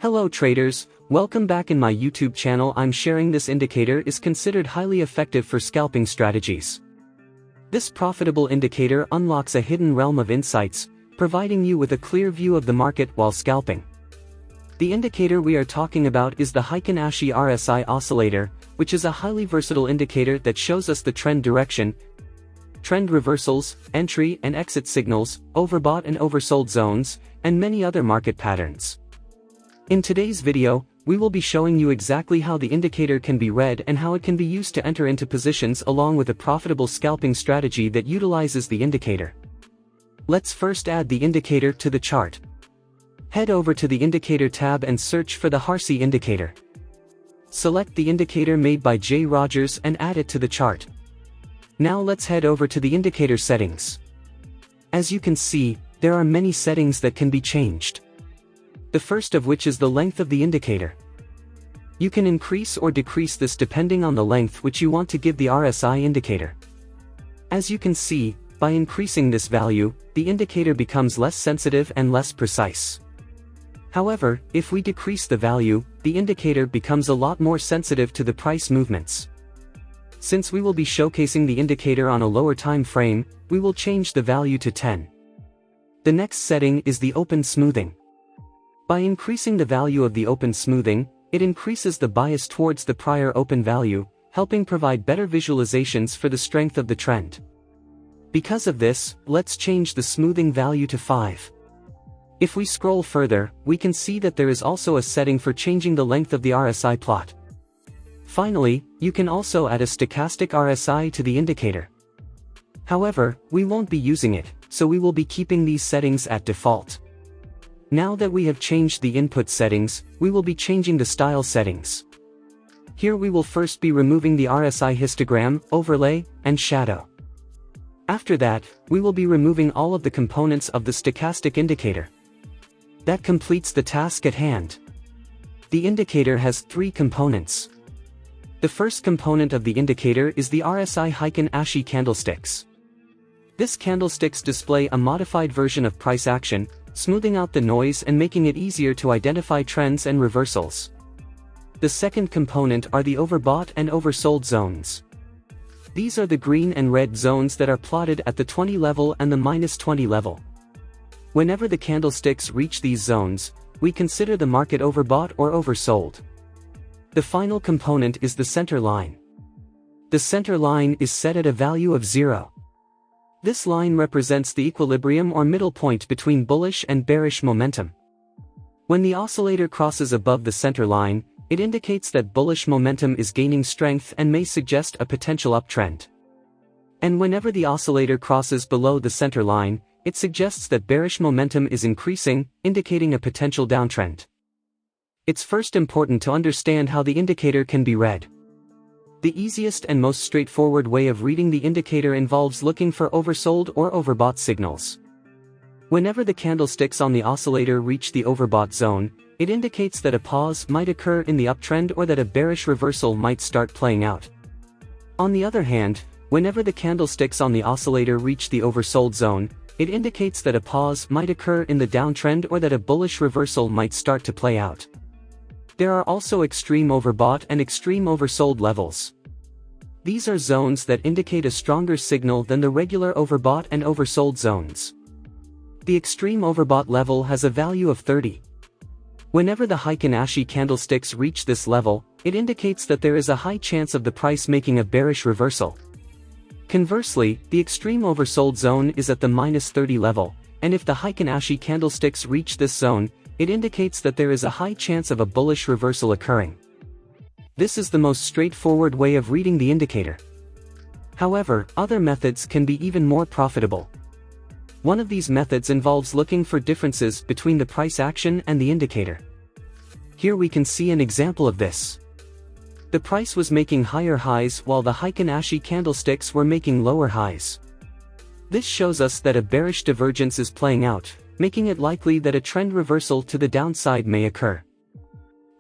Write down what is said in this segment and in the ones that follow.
Hello traders, welcome back in my YouTube channel. I'm sharing this indicator is considered highly effective for scalping strategies. This profitable indicator unlocks a hidden realm of insights, providing you with a clear view of the market while scalping. The indicator we are talking about is the Heiken Ashi RSI oscillator, which is a highly versatile indicator that shows us the trend direction, trend reversals, entry and exit signals, overbought and oversold zones, and many other market patterns. In today's video, we will be showing you exactly how the indicator can be read and how it can be used to enter into positions along with a profitable scalping strategy that utilizes the indicator. Let's first add the indicator to the chart. Head over to the Indicator tab and search for the Ashi indicator. Select the indicator made by J. Rogers and add it to the chart. Now let's head over to the indicator settings. As you can see, there are many settings that can be changed. The first of which is the length of the indicator. You can increase or decrease this depending on the length which you want to give the RSI indicator. As you can see, by increasing this value, the indicator becomes less sensitive and less precise. However, if we decrease the value, the indicator becomes a lot more sensitive to the price movements. Since we will be showcasing the indicator on a lower time frame, we will change the value to 10. The next setting is the open smoothing. By increasing the value of the open smoothing, it increases the bias towards the prior open value, helping provide better visualizations for the strength of the trend. Because of this, let's change the smoothing value to 5. If we scroll further, we can see that there is also a setting for changing the length of the RSI plot. Finally, you can also add a stochastic RSI to the indicator. However, we won't be using it, so we will be keeping these settings at default. Now that we have changed the input settings, we will be changing the style settings. Here we will first be removing the RSI histogram, overlay, and shadow. After that, we will be removing all of the components of the stochastic indicator. That completes the task at hand. The indicator has 3 components. The first component of the indicator is the RSI Heiken Ashi candlesticks. This candlesticks display a modified version of price action, smoothing out the noise and making it easier to identify trends and reversals. The second component are the overbought and oversold zones. These are the green and red zones that are plotted at the 20 level and the -20 level. Whenever the candlesticks reach these zones, we consider the market overbought or oversold. The final component is the center line. The center line is set at a value of 0. This line represents the equilibrium or middle point between bullish and bearish momentum. When the oscillator crosses above the center line, it indicates that bullish momentum is gaining strength and may suggest a potential uptrend. And whenever the oscillator crosses below the center line, it suggests that bearish momentum is increasing, indicating a potential downtrend. It's first important to understand how the indicator can be read. The easiest and most straightforward way of reading the indicator involves looking for oversold or overbought signals. Whenever the candlesticks on the oscillator reach the overbought zone, it indicates that a pause might occur in the uptrend or that a bearish reversal might start playing out. On the other hand, whenever the candlesticks on the oscillator reach the oversold zone, it indicates that a pause might occur in the downtrend or that a bullish reversal might start to play out. There are also extreme overbought and extreme oversold levels. These are zones that indicate a stronger signal than the regular overbought and oversold zones. The extreme overbought level has a value of 30. Whenever the Heiken Ashi candlesticks reach this level, it indicates that there is a high chance of the price making a bearish reversal. Conversely, the extreme oversold zone is at the -30 level, and if the Heiken Ashi candlesticks reach this zone, it indicates that there is a high chance of a bullish reversal occurring. This is the most straightforward way of reading the indicator. However, other methods can be even more profitable. One of these methods involves looking for differences between the price action and the indicator. Here we can see an example of this. The price was making higher highs while the Heiken Ashi candlesticks were making lower highs. This shows us that a bearish divergence is playing out, making it likely that a trend reversal to the downside may occur.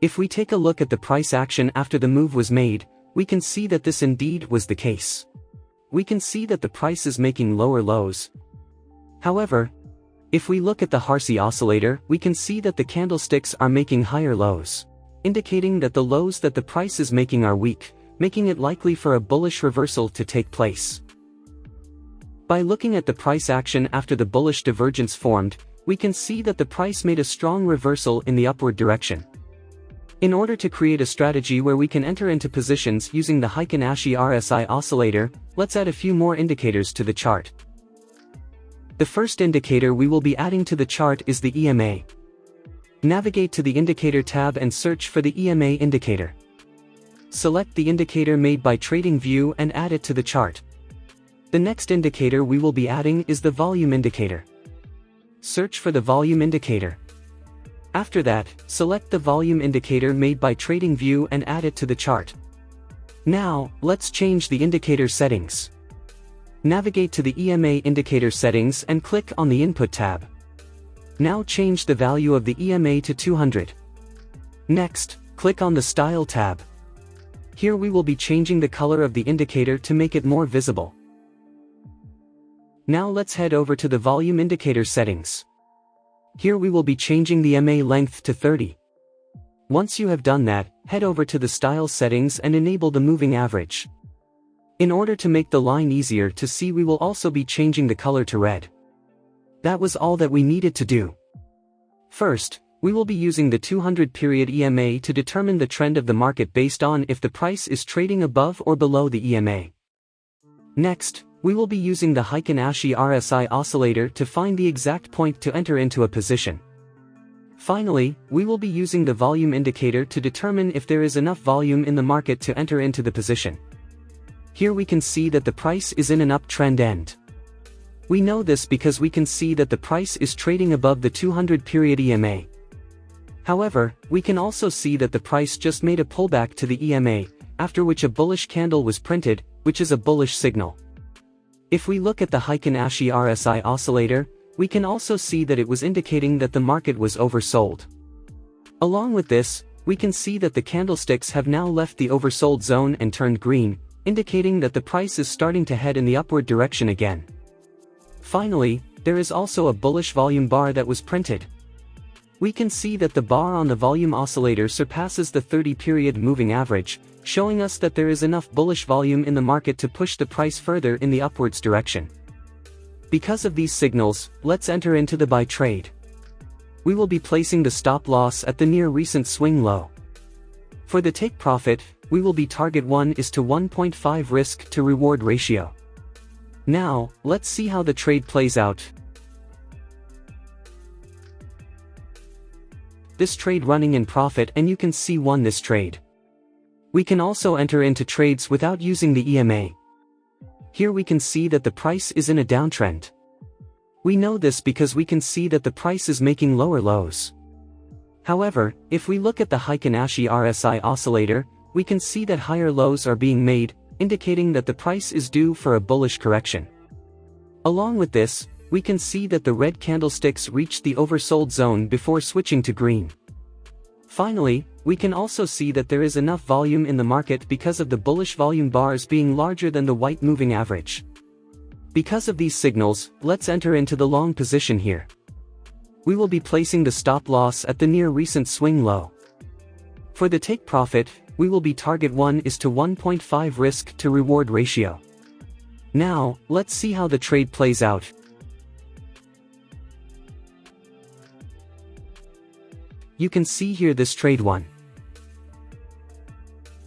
If we take a look at the price action after the move was made, we can see that this indeed was the case. We can see that the price is making lower lows. However, If we look at the Heiken oscillator, we can see that the candlesticks are making higher lows, indicating that the lows that the price is making are weak, making it likely for a bullish reversal to take place. By looking at the price action after the bullish divergence formed, we can see that the price made a strong reversal in the upward direction. In order to create a strategy where we can enter into positions using the Heiken Ashi RSI oscillator, let's add a few more indicators to the chart. The first indicator we will be adding to the chart is the EMA. Navigate to the Indicator tab and search for the EMA indicator. Select the indicator made by Tradingview and add it to the chart. The next indicator we will be adding is the volume indicator. Search for the volume indicator. After that, select the volume indicator made by Tradingview and add it to the chart. Now, let's change the indicator settings. Navigate to the EMA indicator settings and click on the Input tab. Now change the value of the EMA to 200. Next, click on the Style tab. Here we will be changing the color of the indicator to make it more visible. Now let's head over to the volume indicator settings. Here we will be changing the MA length to 30. Once you have done that, head over to the Style settings and enable the moving average. In order to make the line easier to see, we will also be changing the color to red. That was all that we needed to do. First, we will be using the 200 period EMA to determine the trend of the market based on if the price is trading above or below the EMA. Next, we will be using the Heiken Ashi RSI oscillator to find the exact point to enter into a position. Finally, we will be using the volume indicator to determine if there is enough volume in the market to enter into the position. Here we can see that the price is in an uptrend end. We know this because we can see that the price is trading above the 200 period EMA. However, we can also see that the price just made a pullback to the EMA, after which a bullish candle was printed, which is a bullish signal. If we look at the Heiken Ashi RSI oscillator, we can also see that it was indicating that the market was oversold. Along with this, we can see that the candlesticks have now left the oversold zone and turned green, indicating that the price is starting to head in the upward direction again. Finally, there is also a bullish volume bar that was printed. We can see that the bar on the volume oscillator surpasses the 30-period moving average, showing us that there is enough bullish volume in the market to push the price further in the upwards direction. Because of these signals, let's enter into the buy trade. We will be placing the stop loss at the near recent swing low. For the take profit, we will be target 1 is to 1.5 risk to reward ratio. Now, let's see how the trade plays out. This trade running in profit, and you can see won this trade. We can also enter into trades without using the EMA. Here we can see that the price is in a downtrend. We know this because we can see that the price is making lower lows. However, if we look at the Heiken Ashi RSI oscillator, we can see that higher lows are being made, indicating that the price is due for a bullish correction. Along with this, we can see that the red candlesticks reached the oversold zone before switching to green. Finally, we can also see that there is enough volume in the market because of the bullish volume bars being larger than the white moving average. Because of these signals, let's enter into the long position here. We will be placing the stop loss at the near recent swing low. For the take profit, we will be target 1 is to 1.5 risk to reward ratio. Now, let's see how the trade plays out. You can see here this trade won.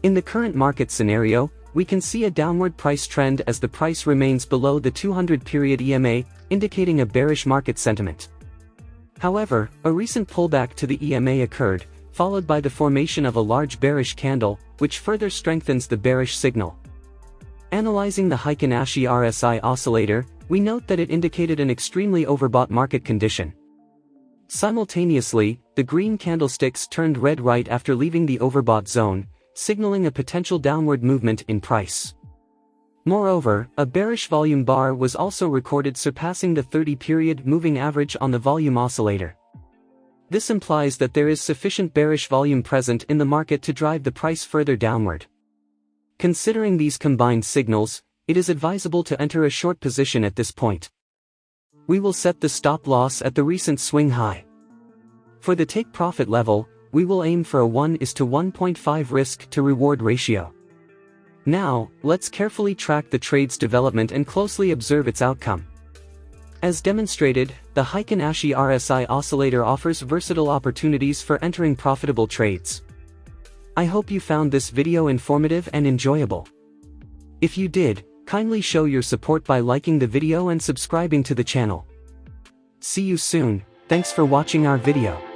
In the current market scenario, we can see a downward price trend as the price remains below the 200 period EMA, indicating a bearish market sentiment. However, a recent pullback to the EMA occurred, followed by the formation of a large bearish candle, which further strengthens the bearish signal. Analyzing the Heiken Ashi RSI oscillator, we note that it indicated an extremely overbought market condition. Simultaneously, the green candlesticks turned red right after leaving the overbought zone, signaling a potential downward movement in price. Moreover, a bearish volume bar was also recorded surpassing the 30-period moving average on the volume oscillator. This implies that there is sufficient bearish volume present in the market to drive the price further downward. Considering these combined signals, it is advisable to enter a short position at this point. We will set the stop loss at the recent swing high. For the take profit level, we will aim for a 1:1.5 risk to reward ratio. Now, let's carefully track the trade's development and closely observe its outcome. As demonstrated, the Heiken Ashi RSI oscillator offers versatile opportunities for entering profitable trades. I hope you found this video informative and enjoyable. If you did, kindly show your support by liking the video and subscribing to the channel. See you soon. Thanks for watching our video.